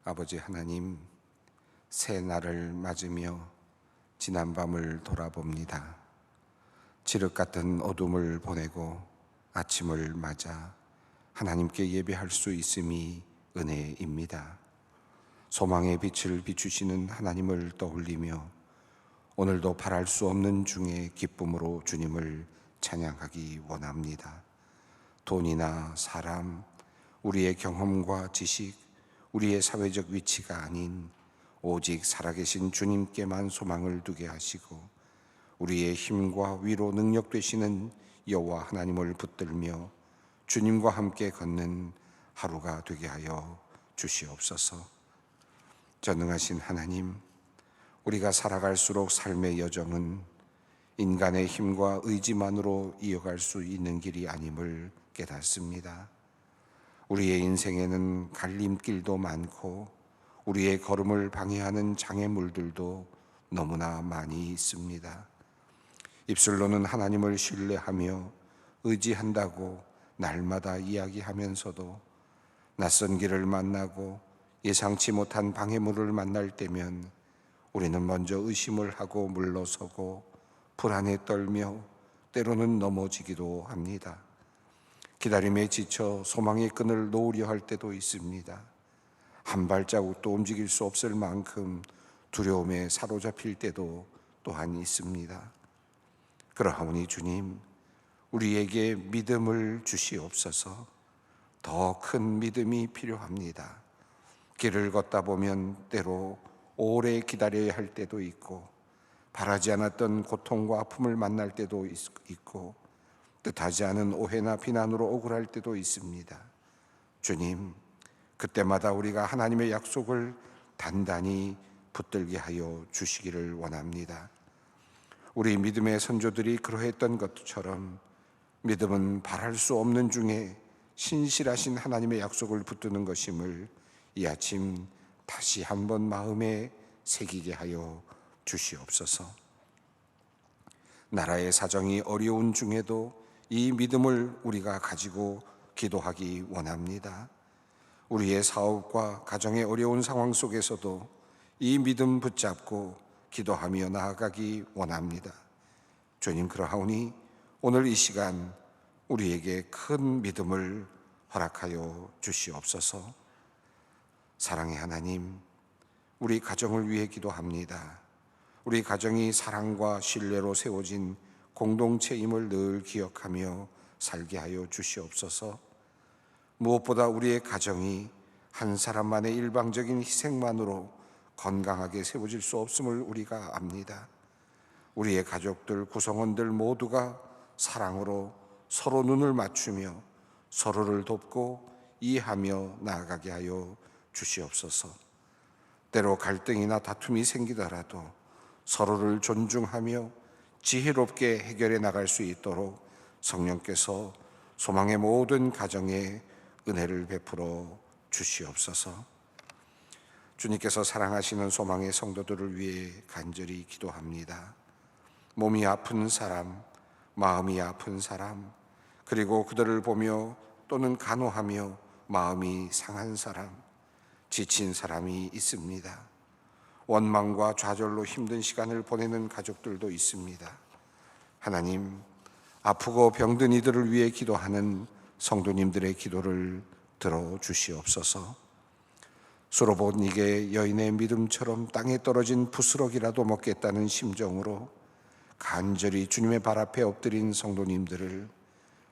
아버지 하나님, 새 날을 맞으며 지난 밤을 돌아봅니다. 칠흑 같은 어둠을 보내고 아침을 맞아 하나님께 예배할 수 있음이 은혜입니다. 소망의 빛을 비추시는 하나님을 떠올리며 오늘도 바랄 수 없는 중에 기쁨으로 주님을 찬양하기 원합니다. 돈이나 사람, 우리의 경험과 지식, 우리의 사회적 위치가 아닌 오직 살아계신 주님께만 소망을 두게 하시고 우리의 힘과 위로 능력 되시는 여호와 하나님을 붙들며 주님과 함께 걷는 하루가 되게 하여 주시옵소서. 전능하신 하나님, 우리가 살아갈수록 삶의 여정은 인간의 힘과 의지만으로 이어갈 수 있는 길이 아님을 깨닫습니다. 우리의 인생에는 갈림길도 많고 우리의 걸음을 방해하는 장애물들도 너무나 많이 있습니다. 입술로는 하나님을 신뢰하며 의지한다고 날마다 이야기하면서도 낯선 길을 만나고 예상치 못한 방해물을 만날 때면 우리는 먼저 의심을 하고 물러서고 불안에 떨며 때로는 넘어지기도 합니다. 기다림에 지쳐 소망의 끈을 놓으려 할 때도 있습니다. 한 발자국도 움직일 수 없을 만큼 두려움에 사로잡힐 때도 또한 있습니다. 그러하오니 주님, 우리에게 믿음을 주시옵소서. 더 큰 믿음이 필요합니다. 길을 걷다 보면 때로 오래 기다려야 할 때도 있고 바라지 않았던 고통과 아픔을 만날 때도 있고 뜻하지 않은 오해나 비난으로 억울할 때도 있습니다. 주님, 그때마다 우리가 하나님의 약속을 단단히 붙들게 하여 주시기를 원합니다. 우리 믿음의 선조들이 그러했던 것처럼 믿음은 바랄 수 없는 중에 신실하신 하나님의 약속을 붙드는 것임을 이 아침 다시 한번 마음에 새기게 하여 주시옵소서. 나라의 사정이 어려운 중에도 이 믿음을 우리가 가지고 기도하기 원합니다. 우리의 사업과 가정의 어려운 상황 속에서도 이 믿음 붙잡고 기도하며 나아가기 원합니다. 주님, 그러하오니 오늘 이 시간 우리에게 큰 믿음을 허락하여 주시옵소서. 사랑의 하나님, 우리 가정을 위해 기도합니다. 우리 가정이 사랑과 신뢰로 세워진 공동체임을 늘 기억하며 살게 하여 주시옵소서. 무엇보다 우리의 가정이 한 사람만의 일방적인 희생만으로 건강하게 세워질 수 없음을 우리가 압니다. 우리의 가족들, 구성원들 모두가 사랑으로 서로 눈을 맞추며 서로를 돕고 이해하며 나아가게 하여 주시옵소서. 때로 갈등이나 다툼이 생기더라도 서로를 존중하며 지혜롭게 해결해 나갈 수 있도록 성령께서 소망의 모든 가정에 은혜를 베풀어 주시옵소서. 주님께서 사랑하시는 소망의 성도들을 위해 간절히 기도합니다. 몸이 아픈 사람, 마음이 아픈 사람, 그리고 그들을 보며 또는 간호하며 마음이 상한 사람, 지친 사람이 있습니다. 원망과 좌절로 힘든 시간을 보내는 가족들도 있습니다. 하나님, 아프고 병든 이들을 위해 기도하는 성도님들의 기도를 들어주시옵소서. 수로보니게 여인의 믿음처럼 땅에 떨어진 부스럭이라도 먹겠다는 심정으로 간절히 주님의 발 앞에 엎드린 성도님들을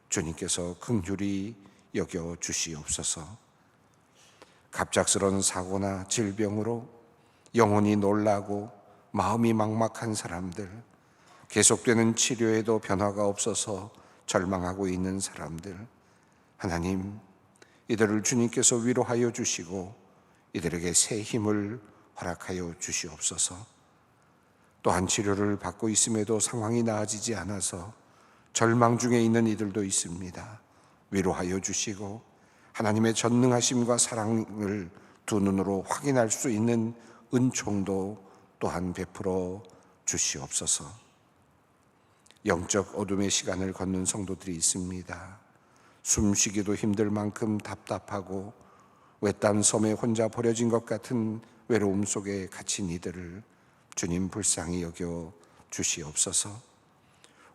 주님께서 긍휼히 여겨 주시옵소서. 갑작스러운 사고나 질병으로 영혼이 놀라고 마음이 막막한 사람들, 계속되는 치료에도 변화가 없어서 절망하고 있는 사람들, 하나님, 이들을 주님께서 위로하여 주시고 이들에게 새 힘을 허락하여 주시옵소서. 또한 치료를 받고 있음에도 상황이 나아지지 않아서 절망 중에 있는 이들도 있습니다. 위로하여 주시고 하나님의 전능하심과 사랑을 두 눈으로 확인할 수 있는 은총도 또한 베풀어 주시옵소서. 영적 어둠의 시간을 걷는 성도들이 있습니다. 숨쉬기도 힘들 만큼 답답하고 외딴 섬에 혼자 버려진 것 같은 외로움 속에 갇힌 이들을 주님 불쌍히 여겨 주시옵소서.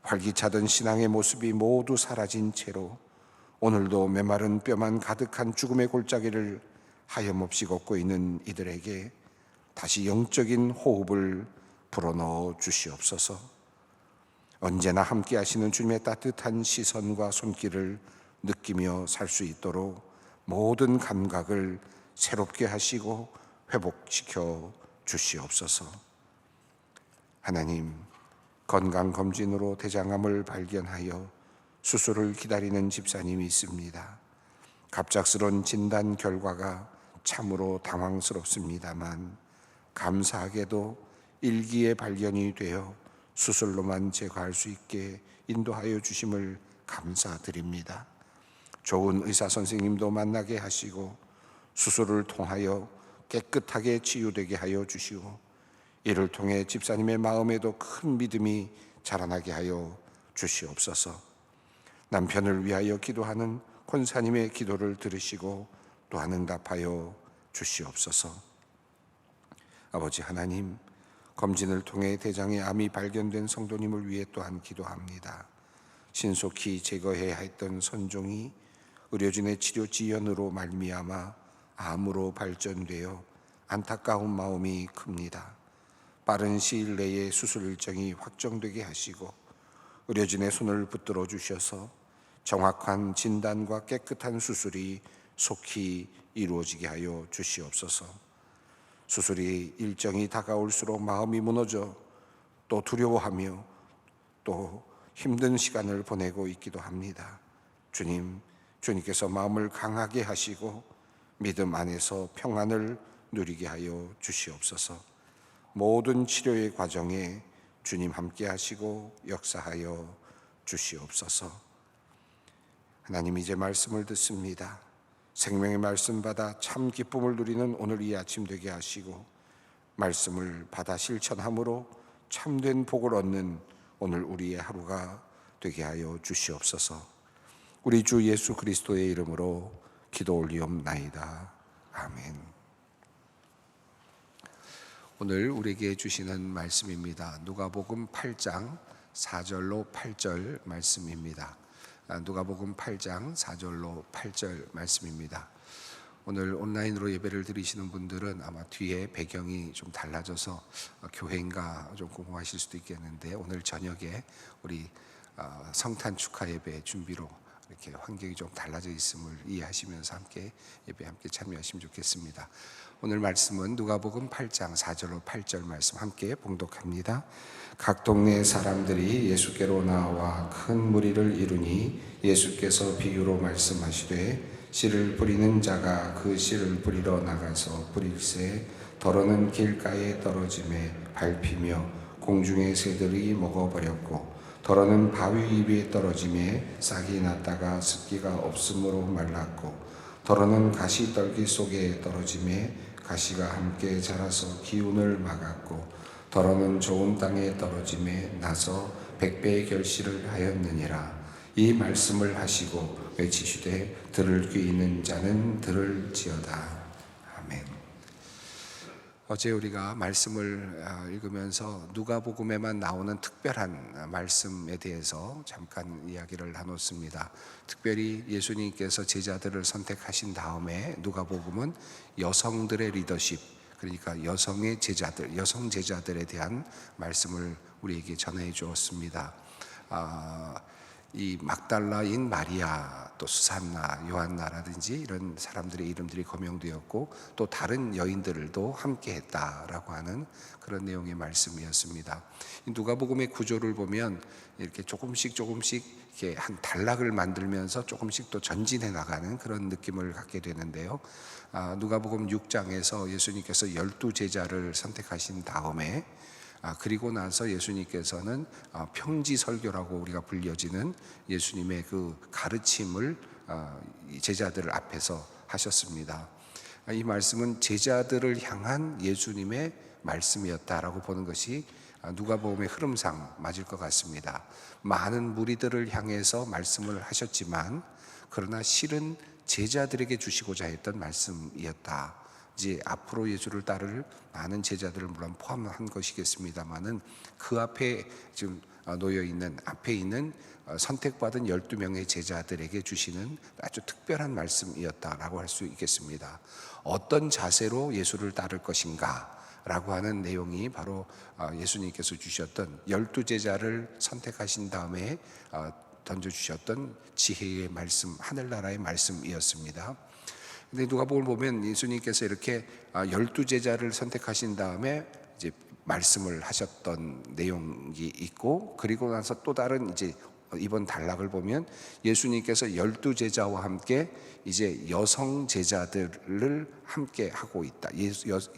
활기차던 신앙의 모습이 모두 사라진 채로 오늘도 메마른 뼈만 가득한 죽음의 골짜기를 하염없이 걷고 있는 이들에게 다시 영적인 호흡을 불어넣어 주시옵소서. 언제나 함께 하시는 주님의 따뜻한 시선과 손길을 느끼며 살 수 있도록 모든 감각을 새롭게 하시고 회복시켜 주시옵소서. 하나님, 건강검진으로 대장암을 발견하여 수술을 기다리는 집사님이 있습니다. 갑작스런 진단 결과가 참으로 당황스럽습니다만 감사하게도 일기에 발견이 되어 수술로만 제거할 수 있게 인도하여 주심을 감사드립니다. 좋은 의사 선생님도 만나게 하시고 수술을 통하여 깨끗하게 치유되게 하여 주시고 이를 통해 집사님의 마음에도 큰 믿음이 자라나게 하여 주시옵소서. 남편을 위하여 기도하는 권사님의 기도를 들으시고 또한 응답하여 주시옵소서. 아버지 하나님, 검진을 통해 대장의 암이 발견된 성도님을 위해 또한 기도합니다. 신속히 제거해야 했던 선종이 의료진의 치료 지연으로 말미암아 암으로 발전되어 안타까운 마음이 큽니다. 빠른 시일 내에 수술 일정이 확정되게 하시고 의료진의 손을 붙들어 주셔서 정확한 진단과 깨끗한 수술이 속히 이루어지게 하여 주시옵소서. 수술이 일정이 다가올수록 마음이 무너져 또 두려워하며 또 힘든 시간을 보내고 있기도 합니다. 주님께서 마음을 강하게 하시고 믿음 안에서 평안을 누리게 하여 주시옵소서. 모든 치료의 과정에 주님 함께 하시고 역사하여 주시옵소서. 하나님, 이제 말씀을 듣습니다. 생명의 말씀 받아 참 기쁨을 누리는 오늘 이 아침 되게 하시고 말씀을 받아 실천함으로 참된 복을 얻는 오늘 우리의 하루가 되게 하여 주시옵소서. 우리 주 예수 그리스도의 이름으로 기도 올리옵나이다. 아멘. 오늘 우리에게 주시는 말씀입니다. 누가복음 8장 4절로 8절 말씀입니다. 누가복음 8장 4절로 8절 말씀입니다. 오늘 온라인으로 예배를 드리시는 분들은 아마 뒤에 배경이 좀 달라져서 교회인가 좀 궁금하실 수도 있겠는데 오늘 저녁에 우리 성탄 축하 예배 준비로 이렇게 환경이 좀 달라져 있음을 이해하시면서 함께 예배 함께 참여하시면 좋겠습니다. 오늘 말씀은 누가복음 8장 4절로 8절 말씀 함께 봉독합니다. 각 동네 사람들이 예수께로 나와 큰 무리를 이루니 예수께서 비유로 말씀하시되 씨를 뿌리는 자가 그 씨를 뿌리러 나가서 뿌릴새 더러는 길가에 떨어짐에 밟히며 공중의 새들이 먹어버렸고 더러는 바위 입에 떨어짐에 싹이 났다가 습기가 없으므로 말랐고 더러는 가시떨기 속에 떨어짐에 가시가 함께 자라서 기운을 막았고 더러는 좋은 땅에 떨어짐에 나서 100배의 결실을 하였느니라. 이 말씀을 하시고 외치시되 들을 귀 있는 자는 들을지어다. 아멘. 어제 우리가 말씀을 읽으면서 누가복음에만 나오는 특별한 말씀에 대해서 잠깐 이야기를 나눴습니다. 특별히 예수님께서 제자들을 선택하신 다음에 누가복음은 여성들의 리더십, 그러니까 여성의 제자들, 여성 제자들에 대한 말씀을 우리에게 전해 주었습니다. 이 막달라인 마리아, 또 수산나, 요한나라든지 이런 사람들의 이름들이 거명되었고 또 다른 여인들도 함께 했다라고 하는 그런 내용의 말씀이었습니다. 누가복음의 구조를 보면 이렇게 조금씩 이렇게 한 단락을 만들면서 조금씩 또 전진해 나가는 그런 느낌을 갖게 되는데요. 누가복음 6장에서 예수님께서 12제자를 선택하신 다음에 그리고 나서 예수님께서는 평지설교라고 우리가 불려지는 예수님의 그 가르침을 제자들 앞에서 하셨습니다. 이 말씀은 제자들을 향한 예수님의 말씀이었다라고 보는 것이 누가복음의 흐름상 맞을 것 같습니다. 많은 무리들을 향해서 말씀을 하셨지만 그러나 실은 제자들에게 주시고자 했던 말씀이었다. 이제 앞으로 예수를 따를 많은 제자들을 물론 포함한 것이겠습니다만은 그 앞에 지금 놓여 있는 앞에 있는 선택받은 12명의 제자들에게 주시는 아주 특별한 말씀이었다라고 할 수 있겠습니다. 어떤 자세로 예수를 따를 것인가 라고 하는 내용이 바로 예수님께서 주셨던 12제자를 선택하신 다음에 던져주셨던 지혜의 말씀, 하늘나라의 말씀이었습니다. 근데 누가복음을 보면 예수님께서 이렇게 12제자를 선택하신 다음에 이제 말씀을 하셨던 내용이 있고, 그리고 나서 또 다른 이제 이번 단락을 보면 예수님께서 12제자와 함께 이제 여성 제자들을 함께 하고 있다.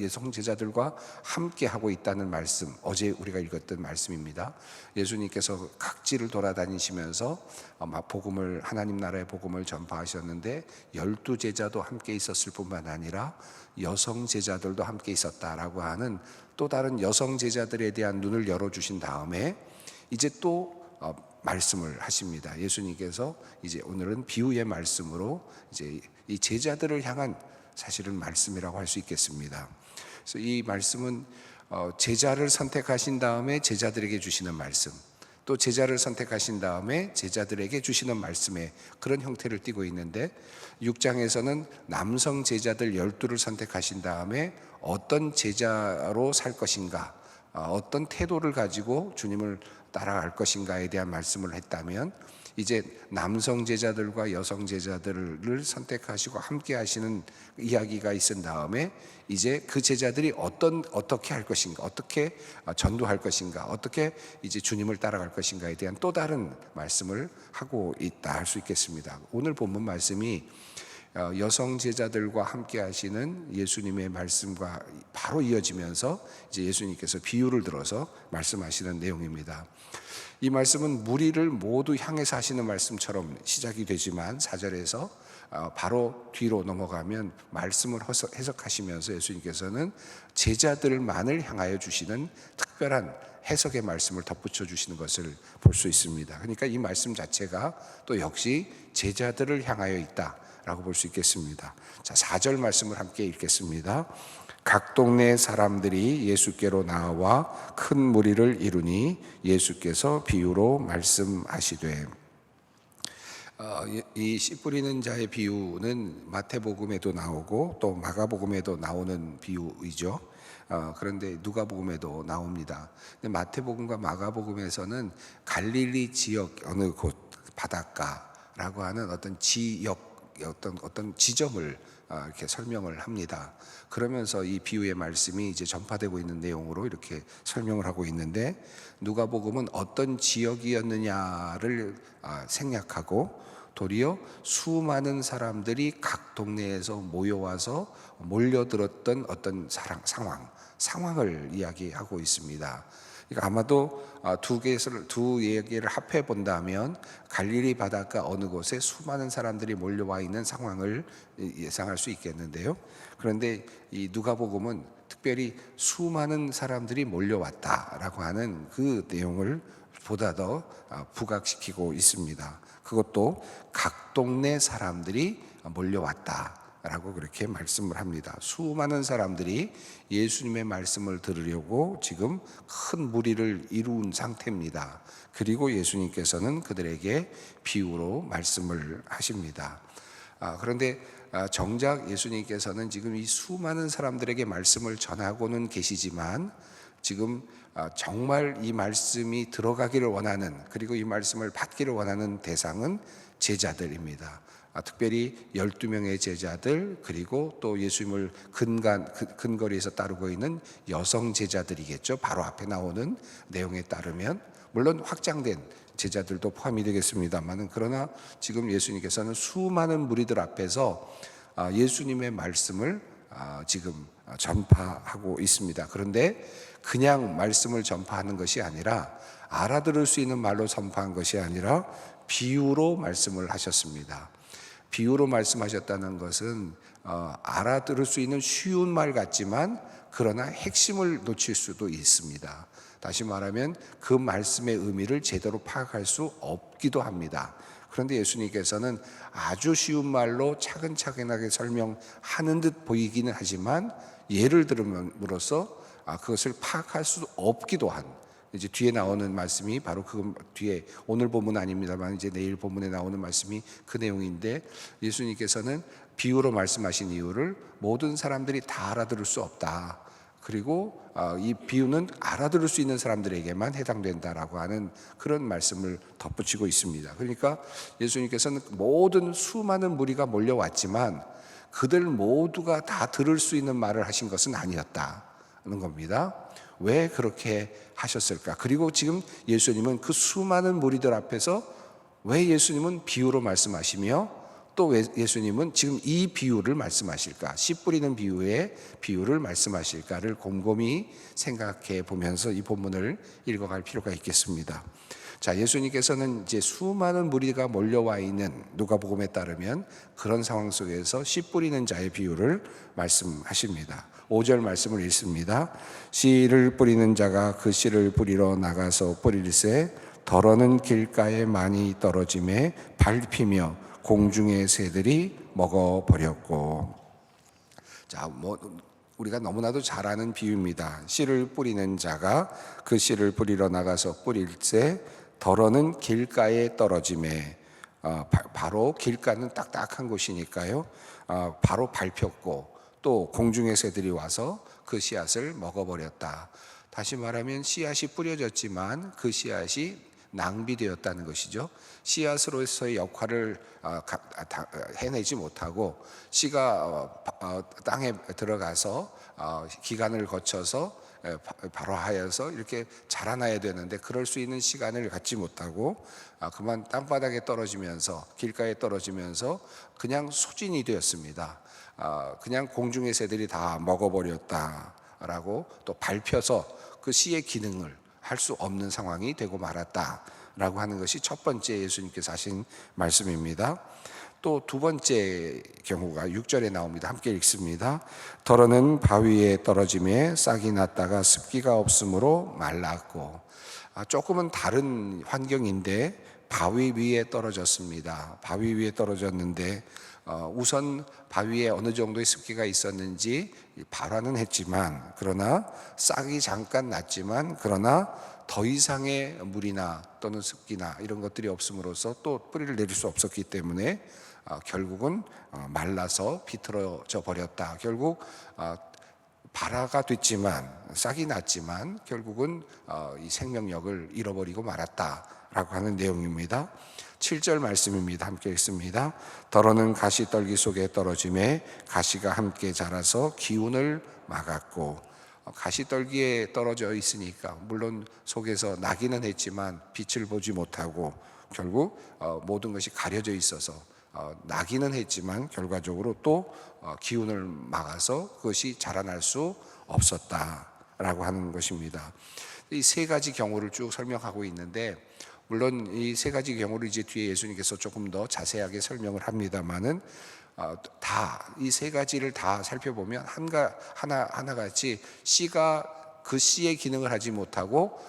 여성 제자들과 함께 하고 있다는 말씀, 어제 우리가 읽었던 말씀입니다. 예수님께서 각지를 돌아다니시면서 복음을, 하나님 나라의 복음을 전파하셨는데 12제자도 함께 있었을 뿐만 아니라 여성 제자들도 함께 있었다라고 하는 또 다른 여성 제자들에 대한 눈을 열어주신 다음에 이제 또 말씀을 하십니다. 예수님께서 이제 오늘은 비유의 말씀으로 이제 이 제자들을 향한 사실은 말씀이라고 할 수 있겠습니다. 그래서 이 말씀은 제자를 선택하신 다음에 제자들에게 주시는 말씀, 또 제자를 선택하신 다음에 제자들에게 주시는 말씀의 그런 형태를 띠고 있는데, 6장에서는 남성 제자들 12를 선택하신 다음에 어떤 제자로 살 것인가, 어떤 태도를 가지고 주님을 따라갈 것인가에 대한 말씀을 했다면, 이제 남성 제자들과 여성 제자들을 선택하시고 함께 하시는 이야기가 있은 다음에 이제 그 제자들이 어떻게 할 것인가, 어떻게 전도할 것인가, 어떻게 이제 주님을 따라갈 것인가에 대한 또 다른 말씀을 하고 있다 할 수 있겠습니다. 오늘 본문 말씀이 여성 제자들과 함께 하시는 예수님의 말씀과 바로 이어지면서 이제 예수님께서 비유를 들어서 말씀하시는 내용입니다. 이 말씀은 무리를 모두 향해서 하시는 말씀처럼 시작이 되지만 4절에서 바로 뒤로 넘어가면 말씀을 해석하시면서 예수님께서는 제자들만을 향하여 주시는 특별한 해석의 말씀을 덧붙여 주시는 것을 볼 수 있습니다. 그러니까 이 말씀 자체가 또 역시 제자들을 향하여 있다 라고 볼 수 있겠습니다. 자, 4절 말씀을 함께 읽겠습니다. 각 동네 씨께로 나와 큰 무리를 이루니 예수께서 비유로 말씀하시되. 이 씨 뿌리는 자의 비유는 마태복음에도 나오고 또 마가복음에도 나오는 비유이죠. 그런데 누가복음에도 나옵니다. 근데 마태복음과 마가복음에서는 갈릴리 지역 어느 곳 바닷가라고 하는 어떤 지역, 어떤 지점을 이렇게 설명을 합니다. 그러면서 이 비유의 말씀이 이제 전파되고 있는 내용으로 이렇게 설명을 하고 있는데, 누가복음은 어떤 지역이었느냐를 생략하고 도리어 수많은 사람들이 각 동네에서 모여와서 몰려들었던 어떤 상황을 이야기하고 있습니다. 그러니까 아마도 두 얘기를 합해 본다면 갈릴리 바닷가 어느 곳에 수많은 사람들이 몰려와 있는 상황을 예상할 수 있겠는데요. 그런데 이 누가복음은 특별히 수많은 사람들이 몰려왔다라고 하는 그 내용을 보다 더 부각시키고 있습니다. 그것도 각 동네 사람들이 몰려왔다 라고 그렇게 말씀을 합니다. 수많은 사람들이 예수님의 말씀을 들으려고 지금 큰 무리를 이룬 상태입니다. 그리고 예수님께서는 그들에게 비유로 말씀을 하십니다. 그런데 정작 예수님께서는 지금 이 수많은 사람들에게 말씀을 전하고는 계시지만 지금 정말 이 말씀이 들어가기를 원하는, 그리고 이 말씀을 받기를 원하는 대상은 제자들입니다. 특별히 12명의 제자들, 그리고 또 예수님을 근거리에서 따르고 있는 여성 제자들이겠죠. 바로 앞에 나오는 내용에 따르면 물론 확장된 제자들도 포함이 되겠습니다만, 그러나 지금 예수님께서는 수많은 무리들 앞에서 예수님의 말씀을 지금 전파하고 있습니다. 그런데 그냥 말씀을 전파하는 것이 아니라, 알아들을 수 있는 말로 전파한 것이 아니라 비유로 말씀을 하셨습니다. 비유로 말씀하셨다는 것은 알아들을 수 있는 쉬운 말 같지만 그러나 핵심을 놓칠 수도 있습니다. 다시 말하면 그 말씀의 의미를 제대로 파악할 수 없기도 합니다. 그런데 예수님께서는 아주 쉬운 말로 차근차근하게 설명하는 듯 보이기는 하지만 예를 들음으로써 그것을 파악할 수 없기도 한, 이제 뒤에 나오는 말씀이 바로 그 뒤에, 오늘 본문 아닙니다만 이제 내일 본문에 나오는 말씀이 그 내용인데, 예수님께서는 비유로 말씀하신 이유를 모든 사람들이 다 알아들을 수 없다, 그리고 이 비유는 알아들을 수 있는 사람들에게만 해당된다라고 하는 그런 말씀을 덧붙이고 있습니다. 그러니까 예수님께서는 모든 수많은 무리가 몰려왔지만 그들 모두가 다 들을 수 있는 말을 하신 것은 아니었다는 겁니다. 왜 그렇게 하셨을까? 그리고 지금 예수님은 그 수많은 무리들 앞에서 왜 예수님은 비유로 말씀하시며 또 왜 예수님은 지금 이 비유를 말씀하실까? 씨 뿌리는 비유의 비유를 말씀하실까를 곰곰이 생각해 보면서 이 본문을 읽어갈 필요가 있겠습니다. 자, 예수님께서는 이제 수많은 무리가 몰려와 있는 누가복음에 따르면 그런 상황 속에서 씨 뿌리는 자의 비유를 말씀하십니다. 5절 말씀을 읽습니다. 씨를 뿌리는 자가 그 씨를 뿌리러 나가서 뿌릴새 덜어는 길가에 많이 떨어짐에 밟히며 공중의 새들이 먹어버렸고. 자, 우리가 너무나도 잘 아는 비유입니다. 씨를 뿌리는 자가 그 씨를 뿌리러 나가서 뿌릴새 덜어는 길가에 떨어짐에, 바로 길가는 딱딱한 곳이니까요, 바로 밟혔고 또 공중의 새들이 와서 그 씨앗을 먹어버렸다. 다시 말하면 씨앗이 뿌려졌지만 그 씨앗이 낭비되었다는 것이죠. 씨앗으로서의 역할을 해내지 못하고 씨가 땅에 들어가서 기간을 거쳐서 발화하여서 이렇게 자라나야 되는데 그럴 수 있는 시간을 갖지 못하고 그만 땅바닥에 떨어지면서, 길가에 떨어지면서 그냥 소진이 되었습니다. 그냥 공중의 새들이 다 먹어버렸다라고, 또 밟혀서 그 씨의 기능을 할 수 없는 상황이 되고 말았다라고 하는 것이 첫 번째 예수님께서 하신 말씀입니다. 또 두 번째 경우가 6절에 나옵니다. 함께 읽습니다. 덜어는 바위에 떨어짐에 싹이 났다가 습기가 없으므로 말랐고. 조금은 다른 환경인데 바위 위에 떨어졌습니다. 바위 위에 떨어졌는데 우선 바위에 어느 정도의 습기가 있었는지 발화는 했지만, 그러나 싹이 잠깐 났지만, 그러나 더 이상의 물이나 또는 습기나 이런 것들이 없음으로써 또 뿌리를 내릴 수 없었기 때문에 결국은 말라서 비틀어져 버렸다. 결국 발화가 됐지만, 싹이 났지만 결국은 이 생명력을 잃어버리고 말았다라고 하는 내용입니다. 7절 말씀입니다. 함께 읽습니다. 덜어는 가시떨기 속에 떨어짐에 가시가 함께 자라서 기운을 막았고. 가시떨기에 떨어져 있으니까 물론 속에서 나기는 했지만 빛을 보지 못하고 결국 모든 것이 가려져 있어서 나기는 했지만 결과적으로 또 기운을 막아서 그것이 자라날 수 없었다라고 하는 것입니다. 이 세 가지 경우를 쭉 설명하고 있는데, 물론 이 세 가지 경우를 이제 뒤에 예수님께서 조금 더 자세하게 설명을 합니다만은 다 이 세 가지를 다 살펴보면 하나같이 씨가 그 씨의 기능을 하지 못하고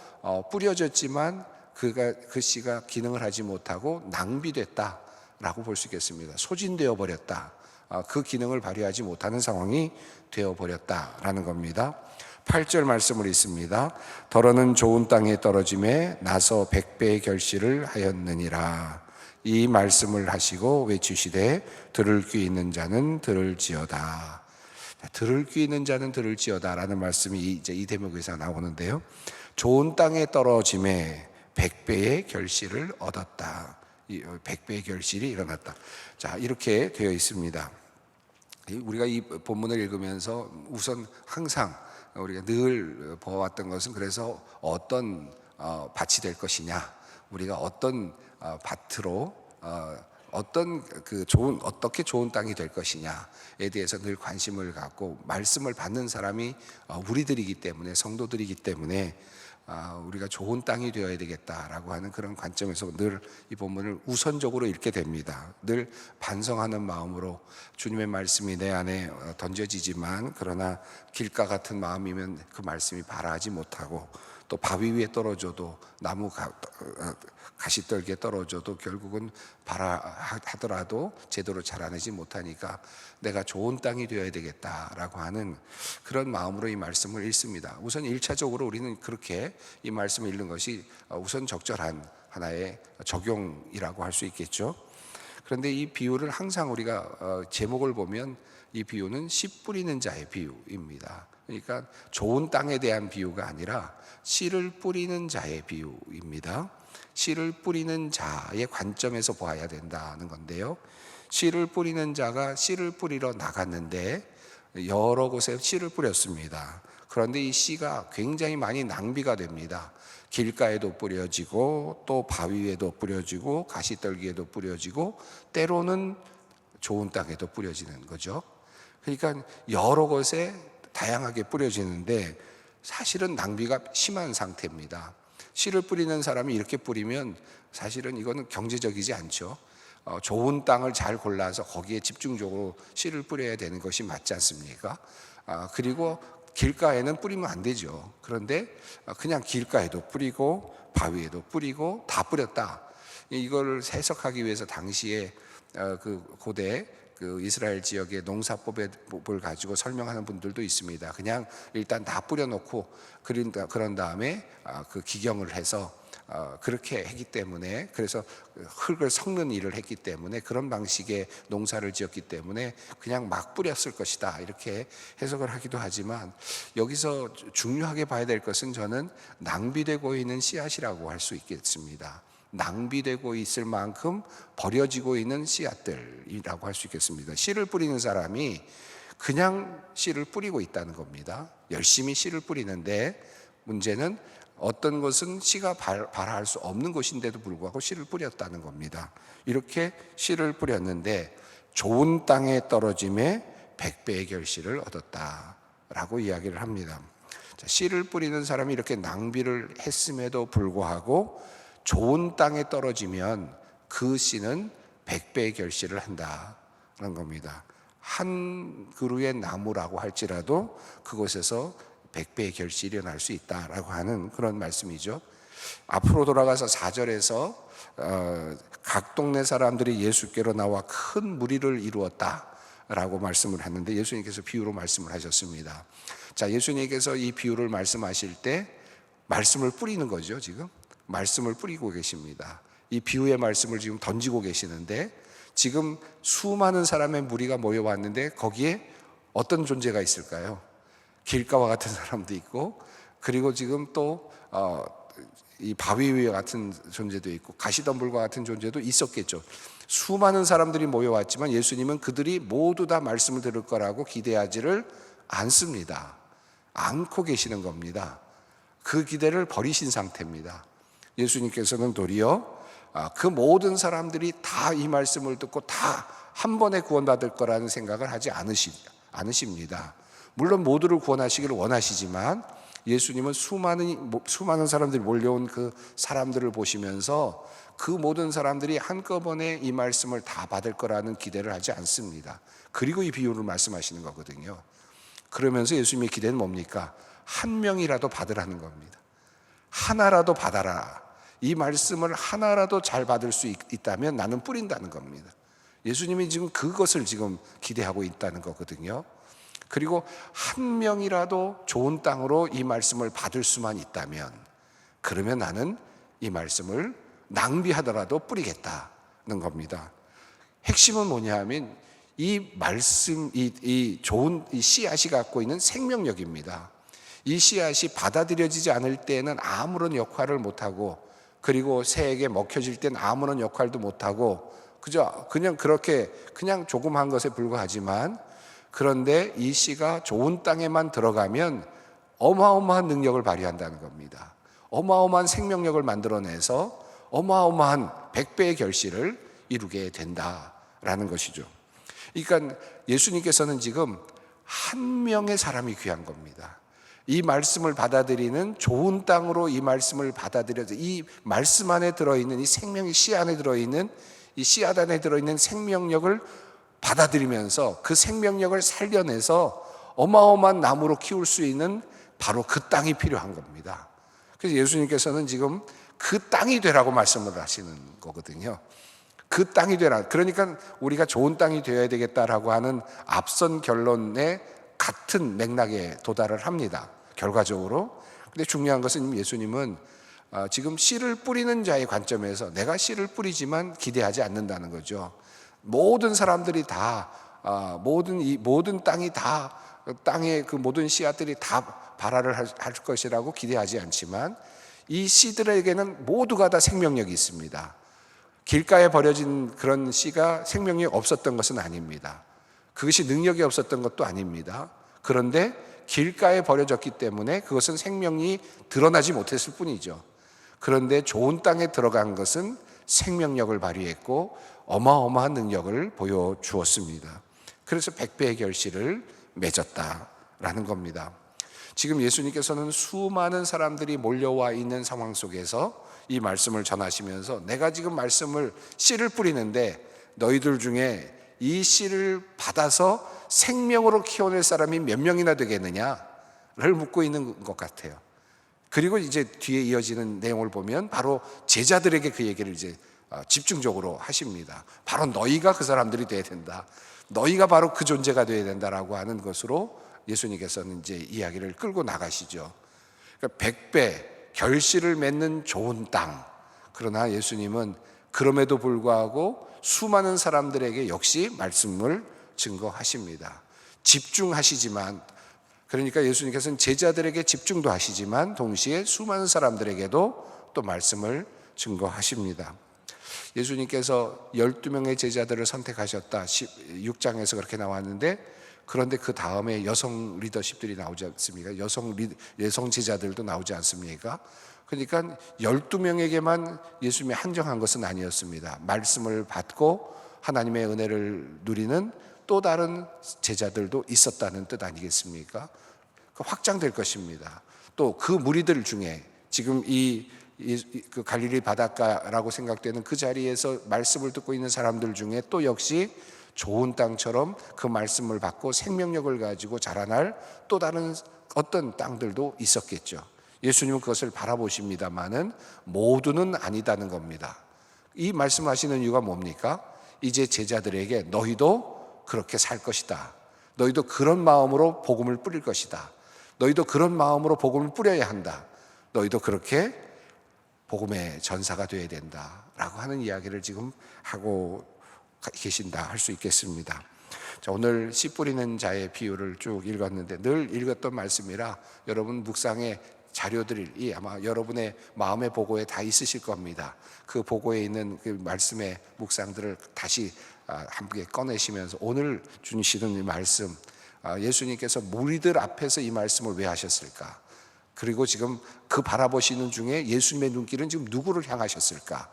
뿌려졌지만 그 씨가 기능을 하지 못하고 낭비됐다라고 볼 수 있겠습니다. 소진되어 버렸다. 그 기능을 발휘하지 못하는 상황이 되어 버렸다라는 겁니다. 8절 말씀을 읽습니다. 덜어는 좋은 땅에 떨어짐에 나서 100배의 결실을 하였느니라. 이 말씀을 하시고 외치시되 들을 귀 있는 자는 들을지어다. 들을 귀 있는 자는 들을지어다라는 말씀이 이제 이 대목에서 나오는데요. 좋은 땅에 떨어짐에 100배의 결실을 얻었다. 100배의 결실이 일어났다. 자, 이렇게 되어 있습니다. 우리가 이 본문을 읽으면서 우선 항상 우리가 늘 보아왔던 것은, 그래서 어떤 밭이 될 것이냐, 우리가 어떤 밭으로 어떻게 좋은 땅이 될 것이냐에 대해서 늘 관심을 갖고, 말씀을 받는 사람이 우리들이기 때문에, 성도들이기 때문에 우리가 좋은 땅이 되어야 되겠다라고 하는 그런 관점에서 늘 이 본문을 우선적으로 읽게 됩니다. 늘 반성하는 마음으로 주님의 말씀이 내 안에 던져지지만, 그러나 길가 같은 마음이면 그 말씀이 발화하지 못하고 또 바위 위에 떨어져도 나무 가시떨기에 떨어져도 결국은 하더라도 제대로 자라내지 못하니까 내가 좋은 땅이 되어야 되겠다라고 하는 그런 마음으로 이 말씀을 읽습니다. 우선 1차적으로 우리는 그렇게 이 말씀을 읽는 것이 우선 적절한 하나의 적용이라고 할 수 있겠죠. 그런데 이 비유를 항상 우리가 제목을 보면 이 비유는 씨 뿌리는 자의 비유입니다. 그러니까 좋은 땅에 대한 비유가 아니라 씨를 뿌리는 자의 비유입니다. 씨를 뿌리는 자의 관점에서 보아야 된다는 건데요. 씨를 뿌리는 자가 씨를 뿌리러 나갔는데 여러 곳에 씨를 뿌렸습니다. 그런데 이 씨가 굉장히 많이 낭비가 됩니다. 길가에도 뿌려지고 또 바위 위에도 뿌려지고 가시떨기에도 뿌려지고 때로는 좋은 땅에도 뿌려지는 거죠. 그러니까 여러 곳에 다양하게 뿌려지는데 사실은 낭비가 심한 상태입니다. 씨를 뿌리는 사람이 이렇게 뿌리면 사실은 이거는 경제적이지 않죠. 좋은 땅을 잘 골라서 거기에 집중적으로 씨를 뿌려야 되는 것이 맞지 않습니까? 그리고 길가에는 뿌리면 안 되죠. 그런데 그냥 길가에도 뿌리고 바위에도 뿌리고 다 뿌렸다. 이걸 해석하기 위해서 당시에 그 고대 그 이스라엘 지역의 농사법을 가지고 설명하는 분들도 있습니다. 그냥 일단 다 뿌려놓고 그런 다음에 그 기경을 해서 그렇게 했기 때문에, 그래서 흙을 섞는 일을 했기 때문에, 그런 방식의 농사를 지었기 때문에 그냥 막 뿌렸을 것이다 이렇게 해석을 하기도 하지만, 여기서 중요하게 봐야 될 것은 저는 낭비되고 있는 씨앗이라고 할 수 있겠습니다. 낭비되고 있을 만큼 버려지고 있는 씨앗들이라고 할 수 있겠습니다. 씨를 뿌리는 사람이 그냥 씨를 뿌리고 있다는 겁니다. 열심히 씨를 뿌리는데 문제는 어떤 것은 씨가 발할 수 없는 것인데도 불구하고 씨를 뿌렸다는 겁니다. 이렇게 씨를 뿌렸는데 좋은 땅에 떨어짐에 100배의 결실을 얻었다라고 이야기를 합니다. 씨를 뿌리는 사람이 이렇게 낭비를 했음에도 불구하고 좋은 땅에 떨어지면 그 씨는 100배의 결실을 한다는 겁니다. 한 그루의 나무라고 할지라도 그곳에서 100배의 결실이 날 수 있다라고 하는 그런 말씀이죠. 앞으로 돌아가서 4절에서 각 동네 사람들이 예수께로 나와 큰 무리를 이루었다라고 말씀을 했는데, 예수님께서 비유로 말씀을 하셨습니다. 자, 예수님께서 이 비유를 말씀하실 때 말씀을 뿌리는 거죠. 지금 말씀을 뿌리고 계십니다. 이 비유의 말씀을 지금 던지고 계시는데, 지금 수많은 사람의 무리가 모여왔는데 거기에 어떤 존재가 있을까요? 길가와 같은 사람도 있고, 그리고 지금 또 이 바위 위에 같은 존재도 있고 가시덤불과 같은 존재도 있었겠죠. 수많은 사람들이 모여왔지만 예수님은 그들이 모두 다 말씀을 들을 거라고 기대하지를 않습니다. 않고 계시는 겁니다. 그 기대를 버리신 상태입니다. 예수님께서는 도리어 그 모든 사람들이 다 이 말씀을 듣고 다 한 번에 구원받을 거라는 생각을 하지 않으십니다. 물론 모두를 구원하시기를 원하시지만 예수님은 수많은 사람들이 몰려온 그 사람들을 보시면서 그 모든 사람들이 한꺼번에 이 말씀을 다 받을 거라는 기대를 하지 않습니다. 그리고 이 비유를 말씀하시는 거거든요. 그러면서 예수님의 기대는 뭡니까? 한 명이라도 받으라는 겁니다. 하나라도 받아라. 이 말씀을 하나라도 잘 받을 수 있다면 나는 뿌린다는 겁니다. 예수님이 지금 그것을 지금 기대하고 있다는 거거든요. 그리고 한 명이라도 좋은 땅으로 이 말씀을 받을 수만 있다면, 그러면 나는 이 말씀을 낭비하더라도 뿌리겠다는 겁니다. 핵심은 뭐냐 하면 이 말씀, 이 좋은 이 씨앗이 갖고 있는 생명력입니다. 이 씨앗이 받아들여지지 않을 때는 아무런 역할을 못하고, 그리고 새에게 먹혀질 때는 아무런 역할도 못하고, 그냥 그렇게 그냥 조그마한 것에 불과하지만, 그런데 이 씨가 좋은 땅에만 들어가면 어마어마한 능력을 발휘한다는 겁니다. 어마어마한 생명력을 만들어내서 어마어마한 100배의 결실을 이루게 된다라는 것이죠. 그러니까 예수님께서는 지금 한 명의 사람이 귀한 겁니다. 이 말씀을 받아들이는, 좋은 땅으로 이 말씀을 받아들여서 이 말씀 안에 들어있는 이 생명의 씨 안에 들어있는, 이 씨앗 안에 들어있는 생명력을 받아들이면서 그 생명력을 살려내서 어마어마한 나무로 키울 수 있는 바로 그 땅이 필요한 겁니다. 그래서 예수님께서는 지금 그 땅이 되라고 말씀을 하시는 거거든요. 그 땅이 되라. 그러니까 우리가 좋은 땅이 되어야 되겠다라고 하는 앞선 결론에 같은 맥락에 도달을 합니다, 결과적으로. 근데 중요한 것은 예수님은 지금 씨를 뿌리는 자의 관점에서 내가 씨를 뿌리지만 기대하지 않는다는 거죠. 모든 사람들이 다 모든 땅이 다 땅의 그 모든 씨앗들이 다 발화를 할 것이라고 기대하지 않지만 이 씨들에게는 모두가 다 생명력이 있습니다. 길가에 버려진 그런 씨가 생명력이 없었던 것은 아닙니다. 그것이 능력이 없었던 것도 아닙니다. 그런데 길가에 버려졌기 때문에 그것은 생명이 드러나지 못했을 뿐이죠. 그런데 좋은 땅에 들어간 것은 생명력을 발휘했고 어마어마한 능력을 보여주었습니다. 그래서 100배의 결실을 맺었다라는 겁니다. 지금 예수님께서는 수많은 사람들이 몰려와 있는 상황 속에서 이 말씀을 전하시면서 내가 지금 씨를 뿌리는데 너희들 중에 이 씨를 받아서 생명으로 키워낼 사람이 몇 명이나 되겠느냐를 묻고 있는 것 같아요. 그리고 이제 뒤에 이어지는 내용을 보면 바로 제자들에게 그 얘기를 이제 집중적으로 하십니다. 바로 너희가 그 사람들이 돼야 된다. 너희가 바로 그 존재가 돼야 된다라고 하는 것으로 예수님께서는 이제 이야기를 끌고 나가시죠. 그러니까 100배 결실을 맺는 좋은 땅. 그러나 예수님은 그럼에도 불구하고 수많은 사람들에게 역시 말씀을 증거하십니다. 집중하시지만, 그러니까 예수님께서는 제자들에게 집중도 하시지만 동시에 수많은 사람들에게도 또 말씀을 증거하십니다. 예수님께서 12명의 제자들을 선택하셨다 6장에서 그렇게 나왔는데, 그런데 그 다음에 여성 리더십들이 나오지 않습니까? 여성 제자들도 나오지 않습니까? 그러니까 12명에게만 예수님이 한정한 것은 아니었습니다. 말씀을 받고 하나님의 은혜를 누리는 또 다른 제자들도 있었다는 뜻 아니겠습니까? 확장될 것입니다. 또 그 무리들 중에 지금 그 갈릴리 바닷가라고 생각되는 그 자리에서 말씀을 듣고 있는 사람들 중에 또 역시 좋은 땅처럼 그 말씀을 받고 생명력을 가지고 자라날 또 다른 어떤 땅들도 있었겠죠. 예수님은 그것을 바라보십니다만은 모두는 아니다는 겁니다. 이 말씀하시는 이유가 뭡니까? 이제 제자들에게 너희도 그렇게 살 것이다. 너희도 그런 마음으로 복음을 뿌릴 것이다. 너희도 그런 마음으로 복음을 뿌려야 한다. 너희도 그렇게 복음의 전사가 되어야 된다라고 하는 이야기를 지금 하고 계신다 할 수 있겠습니다. 자, 오늘 씨 뿌리는 자의 비유를 쭉 읽었는데 늘 읽었던 말씀이라 여러분 묵상의 자료들이 아마 여러분의 마음의 보고에 다 있으실 겁니다. 그 보고에 있는 그 말씀의 묵상들을 다시 함께 꺼내시면서 오늘 주시는 이 말씀, 예수님께서 무리들 앞에서 이 말씀을 왜 하셨을까? 그리고 지금 그 바라보시는 중에 예수님의 눈길은 지금 누구를 향하셨을까를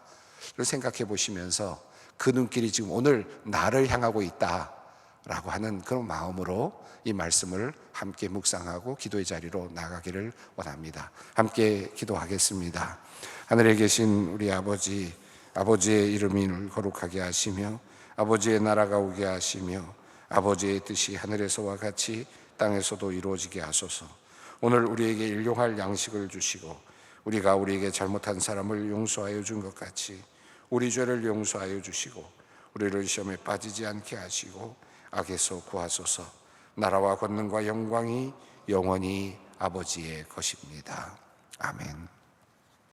생각해 보시면서 그 눈길이 지금 오늘 나를 향하고 있다라고 하는 그런 마음으로 이 말씀을 함께 묵상하고 기도의 자리로 나가기를 원합니다. 함께 기도하겠습니다. 하늘에 계신 우리 아버지, 아버지의 이름을 거룩하게 하시며 아버지의 나라가 오게 하시며 아버지의 뜻이 하늘에서와 같이 땅에서도 이루어지게 하소서. 오늘 우리에게 일용할 양식을 주시고 우리가 우리에게 잘못한 사람을 용서하여 준 것 같이 우리 죄를 용서하여 주시고 우리를 시험에 빠지지 않게 하시고 악에서 구하소서. 나라와 권능과 영광이 영원히 아버지의 것입니다. 아멘.